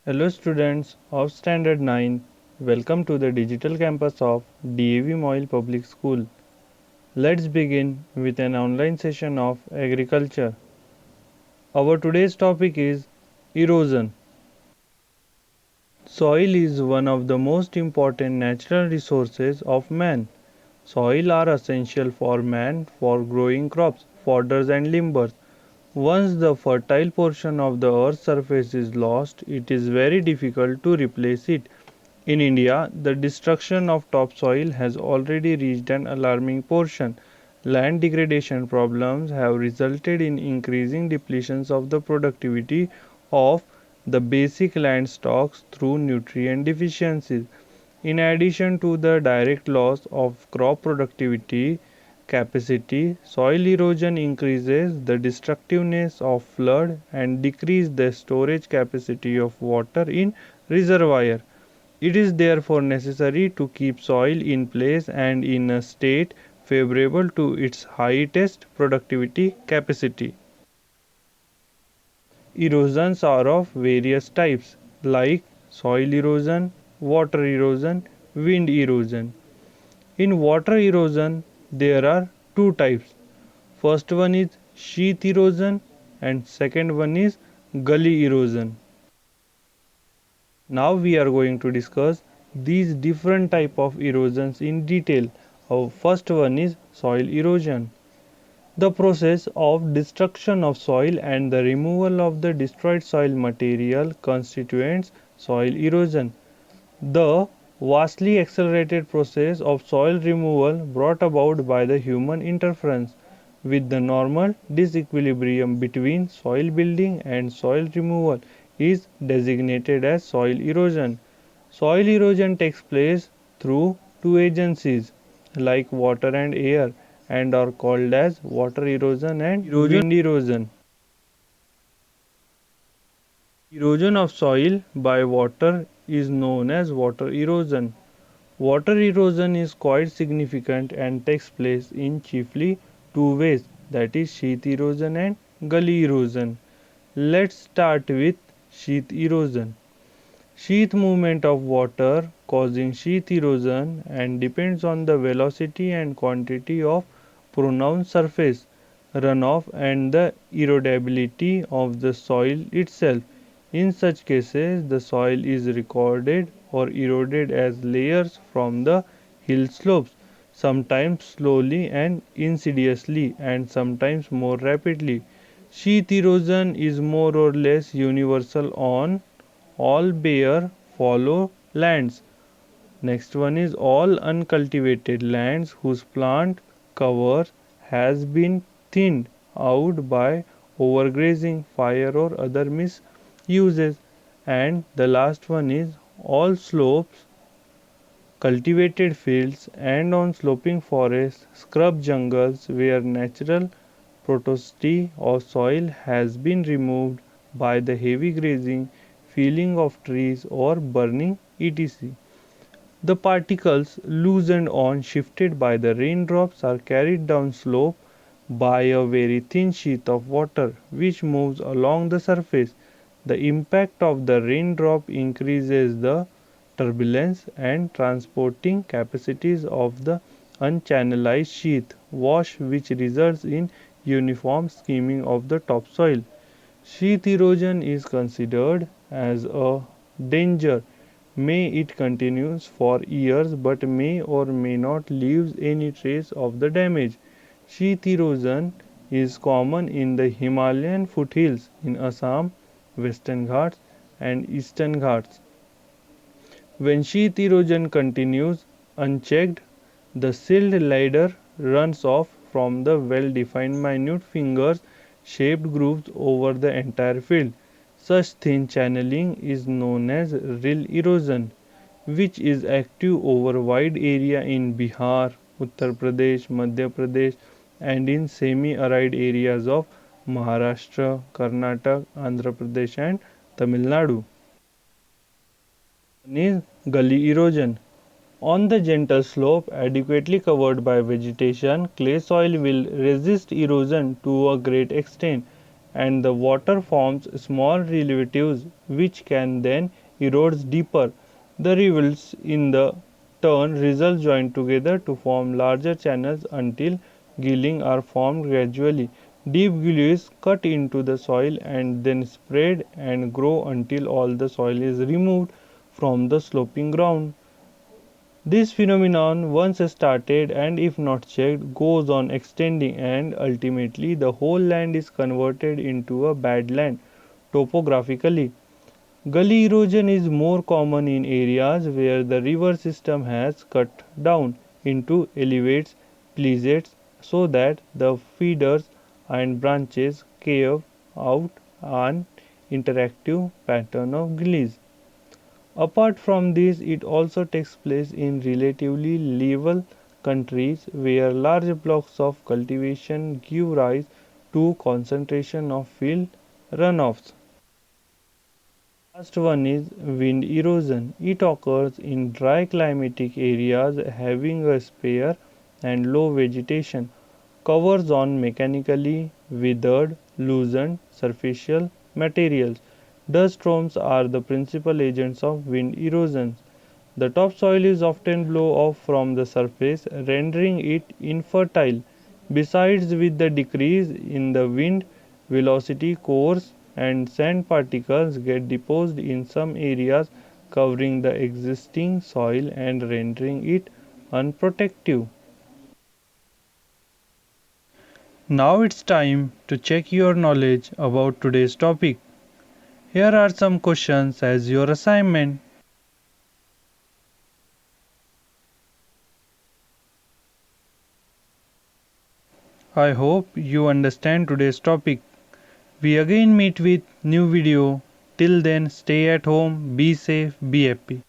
Hello students of Standard 9. Welcome to the digital campus of DAV Moyle Public School. Let's begin with an online session of agriculture. Our today's topic is erosion. Soil is one of the most important natural resources of man. Soil are essential for man for growing crops, fodders and limbers. Once the fertile portion of the earth's surface is lost, it is very difficult to replace it. In India, the destruction of topsoil has already reached an alarming portion. Land degradation problems have resulted in increasing depletions of the productivity of the basic land stocks through nutrient deficiencies. In addition to the direct loss of crop productivity capacity, soil erosion increases the destructiveness of flood and decreases the storage capacity of water in reservoir. It is therefore necessary to keep soil in place and in a state favorable to its highest productivity capacity. Erosions are of various types like soil erosion, water erosion, wind erosion. In water erosion, there are two types. First one is sheath erosion and second one is gully erosion. Now we are going to discuss these different type of erosions in detail. Our first one is soil erosion. The process of destruction of soil and the removal of the destroyed soil material constitutes soil erosion. The vastly accelerated process of soil removal brought about by the human interference with the normal disequilibrium between soil building and soil removal is designated as soil erosion. Soil erosion takes place through two agencies like water and air and are called as water erosion and wind erosion. Erosion of soil by water is known as water erosion. Water erosion is quite significant and takes place in chiefly two ways, that is sheath erosion and gully erosion. Let's start with sheath erosion. Sheath movement of water causing sheath erosion and depends on the velocity and quantity of pronounced surface runoff and the erodibility of the soil itself. In such cases, the soil is recorded or eroded as layers from the hill slopes, sometimes slowly and insidiously, and sometimes more rapidly. Sheath erosion is more or less universal on all bare fallow lands. Next one is all uncultivated lands whose plant cover has been thinned out by overgrazing, fire or other misuses. And the last one is all slopes, cultivated fields and on sloping forests, scrub jungles where natural porosity of soil has been removed by the heavy grazing, felling of trees or burning etc. The particles loosened on shifted by the raindrops are carried down slope by a very thin sheet of water which moves along the surface. The impact of the raindrop increases the turbulence and transporting capacities of the unchannelized sheath wash which results in uniform skimming of the topsoil. Sheath erosion is considered as a danger. May it continues for years but may or may not leave any trace of the damage. Sheath erosion is common in the Himalayan foothills in Assam, Western Ghats and Eastern Ghats. When sheath erosion continues unchecked, the silt ladder runs off from the well-defined minute finger-shaped grooves over the entire field. Such thin channeling is known as rill erosion, which is active over wide area in Bihar, Uttar Pradesh, Madhya Pradesh, and in semi-arid areas of Maharashtra, Karnataka, Andhra Pradesh, and Tamil Nadu. Is gully erosion. On the gentle slope adequately covered by vegetation, clay soil will resist erosion to a great extent and the water forms small relatives which can then erode deeper. The rivulets in the turn results join together to form larger channels until gilling are formed gradually. Deep gullies cut into the soil and then spread and grow until all the soil is removed from the sloping ground. This phenomenon, once started and if not checked, goes on extending and ultimately the whole land is converted into a badland topographically. Gully erosion is more common in areas where the river system has cut down into elevated pleasants so that the feeders and branches carve out an interactive pattern of gullies. Apart from this, it also takes place in relatively level countries where large blocks of cultivation give rise to concentration of field runoffs. Last one is wind erosion. It occurs in dry climatic areas having a spare and low vegetation, covers on mechanically weathered, loosened superficial materials. Dust storms are the principal agents of wind erosion. The topsoil is often blown off from the surface, rendering it infertile. Besides, with the decrease in the wind velocity, coarse and sand particles get deposited in some areas, covering the existing soil and rendering it unprotected. Now it's time to check your knowledge about today's topic. Here are some questions as your assignment. I hope you understand today's topic. We again meet with new video. Till then, stay at home, be safe, be happy.